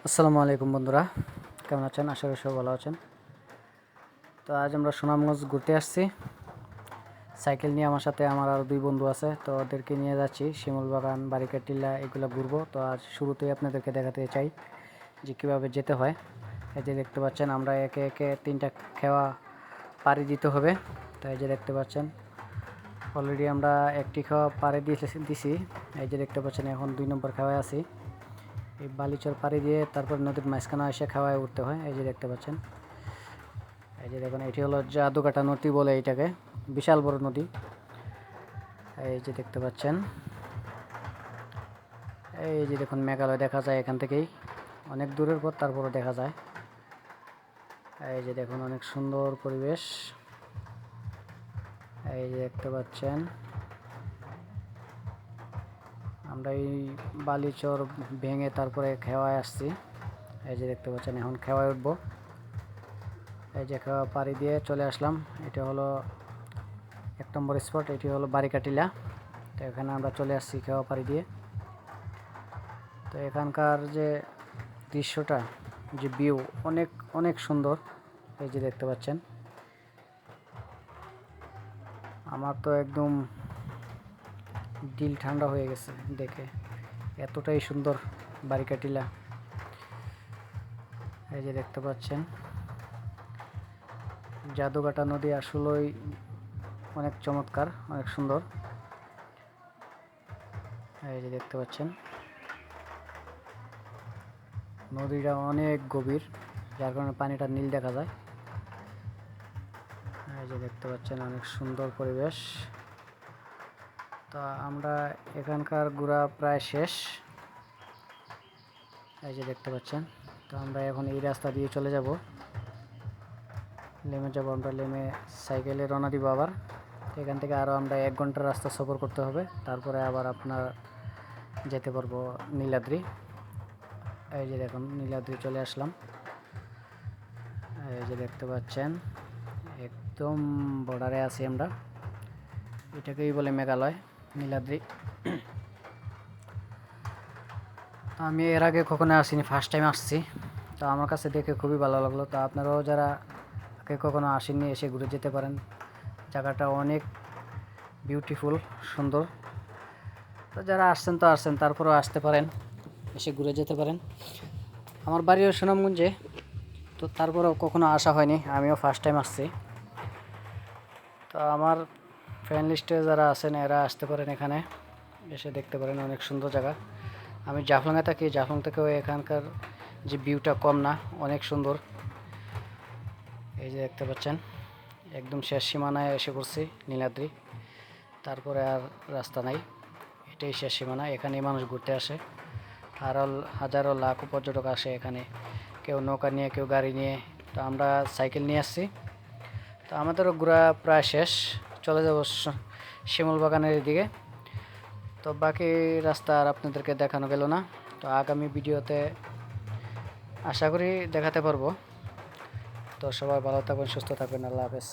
আসসালামু আলাইকুম বন্ধুরা, কেমন আছেন? আশা করি সবাই ভালো আছেন। তো আজ আমরা সুনামগঞ্জ ঘুরতে আসছি সাইকেল নিয়ে। আমার সাথে আমার আরও দুই বন্ধু আছে, তো ওদেরকে নিয়ে যাচ্ছি শিমুল বাগান, বারিকা টিলা, এগুলো ঘুরবো। তো আজ শুরুতেই আপনাদেরকে দেখাতে চাই যে কীভাবে যেতে হয়। এই যে দেখতে পাচ্ছেন, আমরা একে একে 3টা খেওয়া পাড়ি দিতে হবে। তো এই যে দেখতে পাচ্ছেন, অলরেডি আমরা একটি খাওয়া পাড়ি দিছি। এই যে দেখতে পাচ্ছেন, এখন 2 নম্বর খাওয়ায় আছি। এই বালিচর পাড়ি দিয়ে তারপর নদীর মাঝখানে এসে খাওয়ায় উঠতে হয়। এই যে দেখতে পাচ্ছেন, এই যে দেখুন, এটি হলো জাদুকাটা নদী বলে এইটাকে, বিশাল বড় নদী। এই যে দেখতে পাচ্ছেন, এই যে দেখুন মেঘালয় দেখা যায় এখান থেকেই, অনেক দূরের পর তারপরে দেখা যায়। এই যে দেখুন, অনেক সুন্দর পরিবেশ। এই যে দেখতে পাচ্ছেন, আমরা এই বালিচর ভেঙে তারপরে খেওয়ায় আসছি। এই যে দেখতে পাচ্ছেন, এখন খেওয়ায় উঠবো। এই যে খেওয়া পাড়ি দিয়ে চলে আসলাম। এটা হলো 1 নম্বর স্পট, এটি হলো বারিকা টিলা। তো এখানে আমরা চলে আসছি খেওয়া পাড়ি দিয়ে। তো এখানকার যে দৃশ্যটা, যে ভিউ, অনেক অনেক সুন্দর। এই যে দেখতে পাচ্ছেন, আমার তো একদম দিল ঠান্ডা হয়ে গেছে দেখে, এতটাই সুন্দর বারিকা টিলা। এই যে দেখতে পাচ্ছেন, জাদুকাটা নদী আসলেই অনেক চমৎকার, অনেক সুন্দর। এই যে দেখতে পাচ্ছেন, নদীটা অনেক গভীর, যার কারণে পানিটা নীল দেখা যায়। এই যে দেখতে পাচ্ছেন, অনেক সুন্দর পরিবেশ। তো আমরা এখানকার ঘোরা প্রায় শেষ। এই যে দেখতে পাচ্ছেন, তো আমরা এখন এই রাস্তা দিয়ে চলে যাব, লেমে যাব। আমরা লেমে সাইকেলে রওনা দিব আবার। এখান থেকে আরও আমরা 1 ঘন্টার রাস্তা সফর করতে হবে, তারপরে আবার আপনার যেতে পারবো নীলাদ্রি। এই যে দেখুন, নীলাদ্রি চলে আসলাম। এই যে দেখতে পাচ্ছেন, একদম বর্ডারে আছি আমরা। এটাকেই বলে মেঘালয়, নীলাদ্রি। আমি এর আগে কখনো আসিনি, ফার্স্ট টাইম আসছি। তো আমার কাছে দেখে খুবই ভালো লাগলো। তো আপনারাও যারা আগে কখনো আসেননি, এসে ঘুরে যেতে পারেন। জায়গাটা অনেক বিউটিফুল, সুন্দর। তো যারা আসছেন তো আসছেন, তারপরেও আসতে পারেন, এসে ঘুরে যেতে পারেন। আমার বাড়িও সুনামগঞ্জে, তো তারপরেও কখনো আসা হয়নি, আমিও ফার্স্ট টাইম আসছি। তো আমার ফ্রেন্ড লিস্টে যারা আছেন এরা আসতে পারেন, এখানে এসে দেখতে পারেন, অনেক সুন্দর জায়গা। আমি জাফলংয়ে থাকি, জাফলং থেকেও এখানকার যে ভিউটা কম না, অনেক সুন্দর। এই যে দেখতে পাচ্ছেন, একদম শেষ সীমানায় এসে পড়ছি, নীলাদ্রি। তারপরে আর রাস্তা নাই, এটাই শেষ সীমানা। এখানেই মানুষ ঘুরতে আসে, আর হাজারো লাখো পর্যটক আসে এখানে, কেউ নৌকা নিয়ে, কেউ গাড়ি নিয়ে। তো আমরা সাইকেল নিয়ে আসছি। তো আমাদেরও ঘোরা প্রায় শেষ, চলে যাব শিমুল বাগানের দিকে। তো বাকি রাস্তা আর আপনাদেরকে দেখানো গেল না। তো আগামী ভিডিওতে আশা করি দেখাতে পারবো। তো সবাই ভালো থাকবেন, সুস্থ থাকবেন। আল্লাহ হাফেজ।